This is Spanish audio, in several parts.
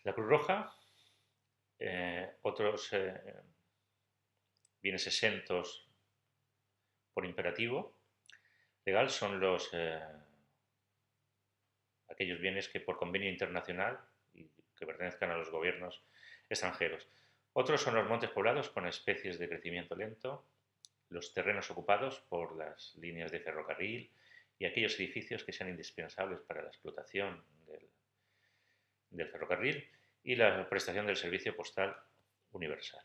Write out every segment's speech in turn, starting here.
La Cruz Roja, otros bienes exentos por imperativo legal son aquellos bienes que por convenio internacional y que pertenezcan a los gobiernos extranjeros. Otros son los montes poblados con especies de crecimiento lento, los terrenos ocupados por las líneas de ferrocarril y aquellos edificios que sean indispensables para la explotación del ferrocarril y la prestación del servicio postal universal.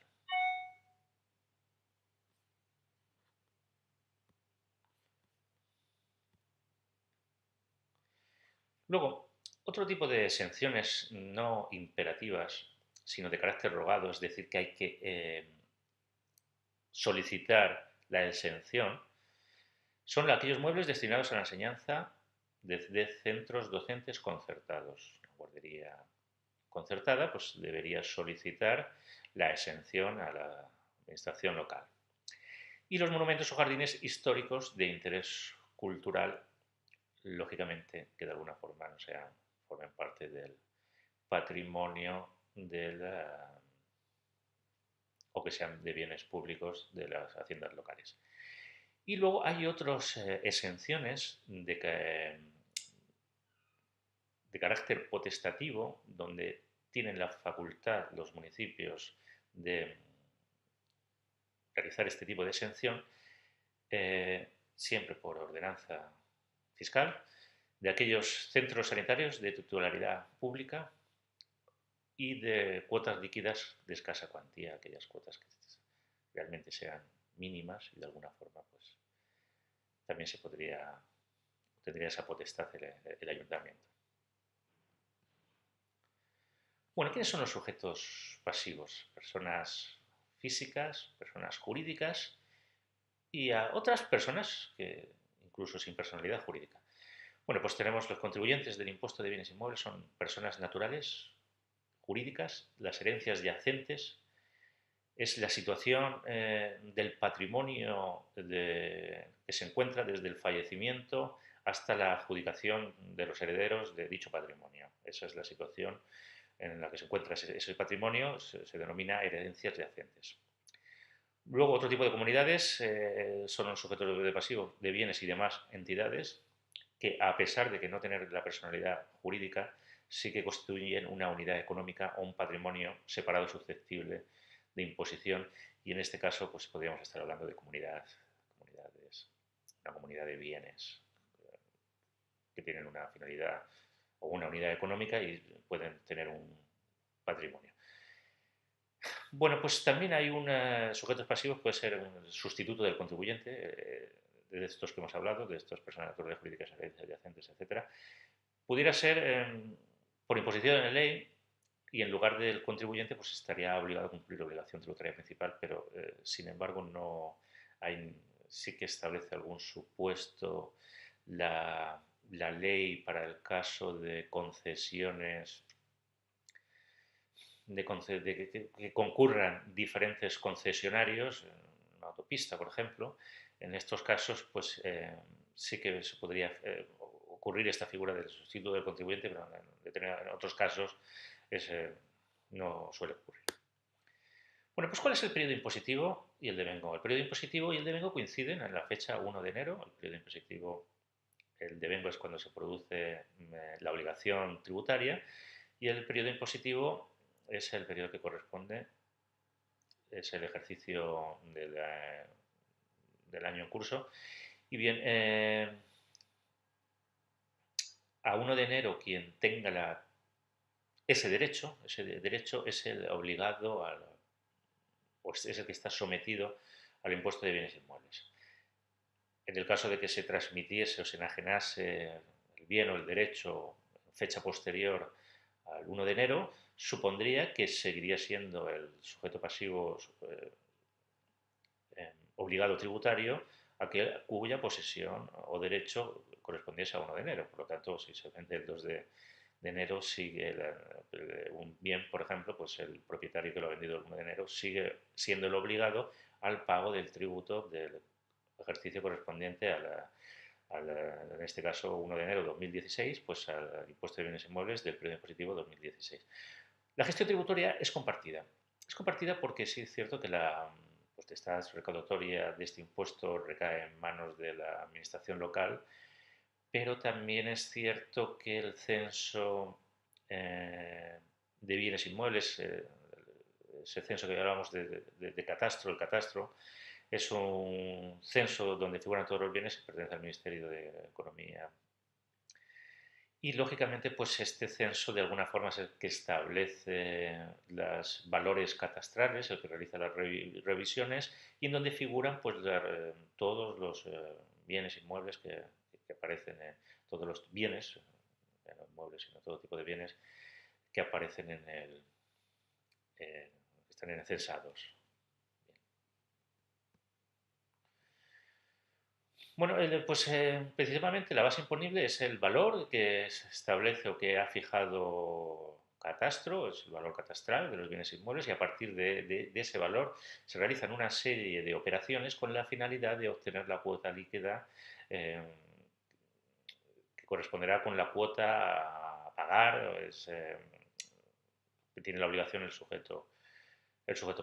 Luego, otro tipo de exenciones no imperativas, sino de carácter rogado, es decir, que hay que solicitar la exención, son aquellos muebles destinados a la enseñanza de centros docentes concertados. La guardería concertada pues, debería solicitar la exención a la administración local. Y los monumentos o jardines históricos de interés cultural, lógicamente, que de alguna forma no sean, formen parte del patrimonio de o que sean de bienes públicos de las haciendas locales. Y luego hay otras exenciones de carácter potestativo, donde tienen la facultad los municipios de realizar este tipo de exención, siempre por ordenanza fiscal, de aquellos centros sanitarios de titularidad pública y de cuotas líquidas de escasa cuantía, aquellas cuotas que realmente sean mínimas y de alguna forma pues también tendría esa potestad el ayuntamiento. Bueno, ¿quiénes son los sujetos pasivos? Personas físicas, personas jurídicas y a otras personas que incluso sin personalidad jurídica. Bueno, pues tenemos los contribuyentes del impuesto de bienes inmuebles, son personas naturales, jurídicas, las herencias yacentes, es la situación del patrimonio que se encuentra desde el fallecimiento hasta la adjudicación de los herederos de dicho patrimonio. Esa es la situación en la que se encuentra ese patrimonio, se denomina herencias yacentes. Luego, otro tipo de comunidades son los sujetos de pasivo de bienes y demás entidades que, a pesar de que no tener la personalidad jurídica, sí que constituyen una unidad económica o un patrimonio separado susceptible de imposición, y en este caso pues podríamos estar hablando de comunidades, una comunidad de bienes que tienen una finalidad o una unidad económica y pueden tener un patrimonio. Bueno, pues también hay sujetos pasivos, puede ser un sustituto del contribuyente, de estos que hemos hablado, de estas personas naturales, jurídicas, adyacentes, etcétera. Pudiera ser por imposición de la ley y en lugar del contribuyente pues estaría obligado a cumplir la obligación tributaria principal, pero sin embargo no hay, sí que establece algún supuesto la ley para el caso de concesiones que concurran diferentes concesionarios, en una autopista, por ejemplo. En estos casos, pues sí que se podría ocurrir esta figura del sustituto del contribuyente, pero en otros casos no suele ocurrir. Bueno, pues ¿cuál es el periodo impositivo y el devengo? El periodo impositivo y el devengo coinciden en la fecha 1 de enero. El periodo impositivo, el devengo es cuando se produce la obligación tributaria, y el periodo impositivo es el periodo que corresponde, es el ejercicio del año en curso. Y bien, a 1 de enero quien tenga ese derecho es el obligado o es el que está sometido al impuesto de bienes inmuebles. En el caso de que se transmitiese o se enajenase el bien o el derecho en fecha posterior al 1 de enero, supondría que seguiría siendo el sujeto pasivo obligado tributario cuya posesión o derecho correspondiese a 1 de enero. Por lo tanto, si se vende el 2 de enero, sigue un bien, por ejemplo, pues el propietario que lo ha vendido el 1 de enero sigue siendo el obligado al pago del tributo del ejercicio correspondiente en este caso 1 de enero de 2016, pues al impuesto de bienes inmuebles del periodo impositivo 2016. La gestión tributaria es compartida. Es compartida porque sí es cierto que la potestad recaudatoria de este impuesto recae en manos de la administración local, pero también es cierto que el censo de bienes inmuebles, ese censo que hablábamos de catastro, el catastro, es un censo donde figuran todos los bienes que pertenece al Ministerio de Economía. Y lógicamente, pues este censo de alguna forma es el que establece los valores catastrales, el que realiza las revisiones y en donde figuran pues todos los bienes inmuebles que aparecen, todos los bienes, no inmuebles, sino todo tipo de bienes que aparecen en que están en censados. Bueno, pues principalmente la base imponible es el valor que se establece o que ha fijado Catastro, es el valor catastral de los bienes inmuebles y a partir de ese valor se realizan una serie de operaciones con la finalidad de obtener la cuota líquida eh, que corresponderá con la cuota a pagar, que tiene la obligación el sujeto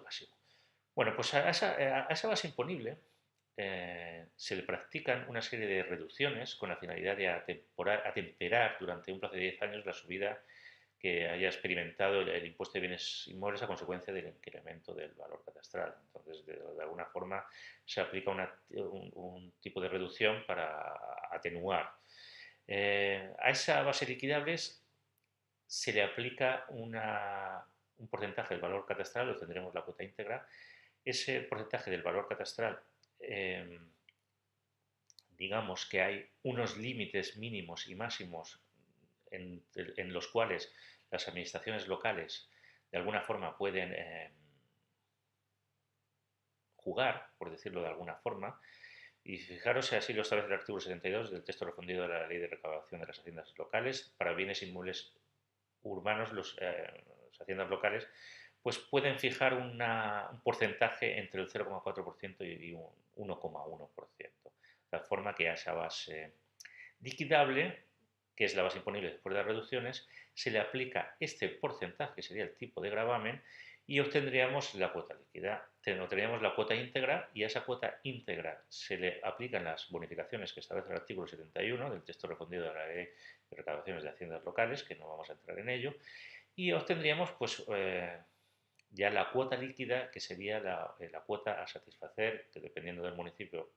pasivo. Bueno, pues a esa base imponible se le practican una serie de reducciones con la finalidad de atemperar durante un plazo de 10 años la subida que haya experimentado el impuesto de bienes inmuebles a consecuencia del incremento del valor catastral. Entonces, de alguna forma, se aplica un tipo de reducción para atenuar. A esa base liquidables se le aplica un porcentaje del valor catastral, lo tendremos la cuota íntegra. Ese porcentaje del valor catastral eh, digamos que hay unos límites mínimos y máximos en los cuales las administraciones locales de alguna forma pueden jugar, por decirlo de alguna forma, y fijaros, así lo establece el artículo 72 del texto refundido de la Ley de Recaudación de las Haciendas Locales, para bienes inmuebles urbanos, las haciendas locales pues pueden fijar un porcentaje entre el 0,4% y un 1,1%. De forma que a esa base liquidable, que es la base imponible después de las reducciones, se le aplica este porcentaje, que sería el tipo de gravamen, y obtendríamos la cuota líquida. Obtendríamos la cuota íntegra y a esa cuota íntegra se le aplican las bonificaciones que establece el artículo 71 del texto refundido de la Ley de Recaudaciones de Haciendas Locales, que no vamos a entrar en ello, y obtendríamos pues ya la cuota líquida, que sería la cuota a satisfacer, que dependiendo del municipio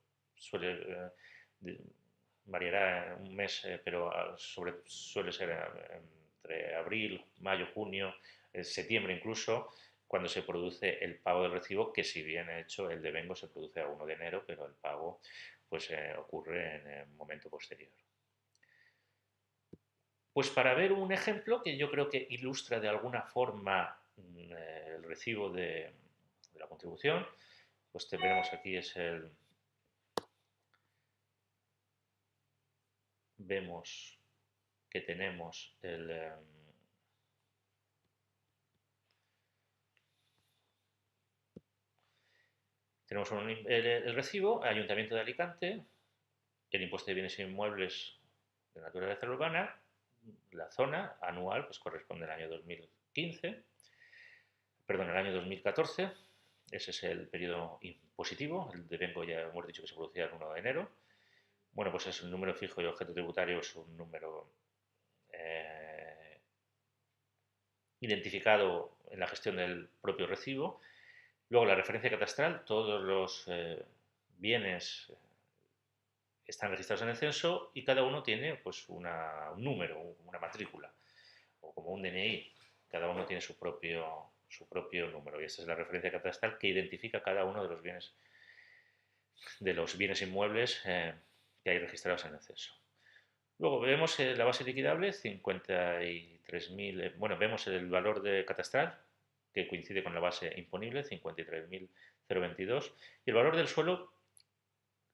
variará un mes, pero suele ser entre abril, mayo, junio, septiembre incluso, cuando se produce el pago del recibo, que si bien hecho el devengo se produce a 1 de enero, pero el pago pues ocurre en el momento posterior. Pues para ver un ejemplo que yo creo que ilustra de alguna forma el recibo de la contribución, pues tenemos aquí vemos que tenemos tenemos el recibo, Ayuntamiento de Alicante, el impuesto de bienes inmuebles de naturaleza urbana, la zona anual, pues corresponde al año 2015, perdón, el año 2014, ese es el periodo impositivo, el devengo ya hemos dicho que se producía el 1 de enero. Bueno, pues es un número fijo y objeto tributario es un número identificado en la gestión del propio recibo. Luego la referencia catastral, todos los bienes están registrados en el censo y cada uno tiene pues un número, una matrícula o como un DNI. Cada uno tiene su propio número y esta es la referencia catastral que identifica cada uno de los bienes inmuebles que hay registrados en el censo. Luego vemos la base liquidable, 53.000, bueno, vemos el valor de catastral, que coincide con la base imponible, 53.022, y el valor del suelo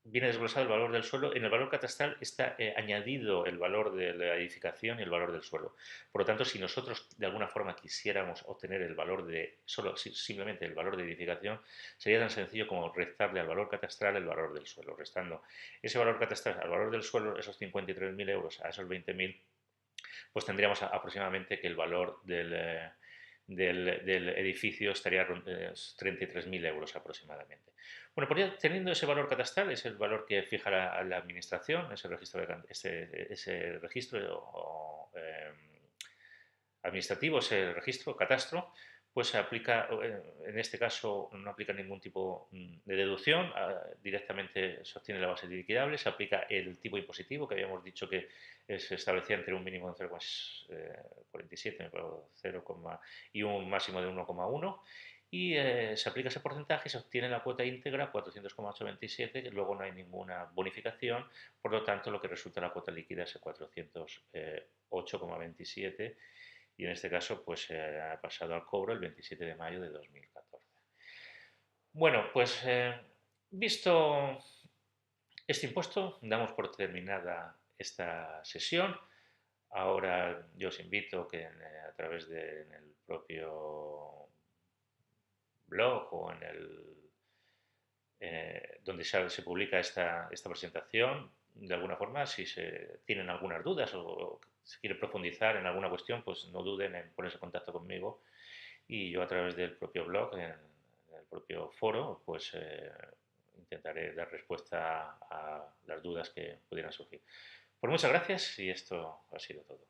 viene desglosado el valor del suelo. En el valor catastral está añadido el valor de la edificación y el valor del suelo. Por lo tanto, si nosotros de alguna forma quisiéramos obtener el valor simplemente el valor de edificación, sería tan sencillo como restarle al valor catastral el valor del suelo. Restando ese valor catastral al valor del suelo, esos 53.000 euros a esos 20.000, pues tendríamos aproximadamente que el valor del edificio estaría 33.000 euros aproximadamente. Bueno, pues ya teniendo ese valor catastral, es el valor que fija la administración, ese registro, ese registro administrativo, ese registro, catastro, pues se aplica, en este caso no aplica ningún tipo de deducción, directamente se obtiene la base liquidable, se aplica el tipo impositivo que habíamos dicho que se establecía entre un mínimo de 0,47 y un máximo de 1,1 y se aplica ese porcentaje, se obtiene la cuota íntegra 400,827, que luego no hay ninguna bonificación, por lo tanto lo que resulta la cuota líquida es 408,27 y en este caso pues ha pasado al cobro el 27 de mayo de 2014. Bueno, pues visto este impuesto, damos por terminada esta sesión. Ahora yo os invito que a través del propio blog o en donde se publica esta presentación, de alguna forma, si se tienen algunas dudas o se quiere profundizar en alguna cuestión, pues no duden en ponerse en contacto conmigo y yo a través del propio blog, en el propio foro, pues intentaré dar respuesta a las dudas que pudieran surgir. Pues muchas gracias y esto ha sido todo.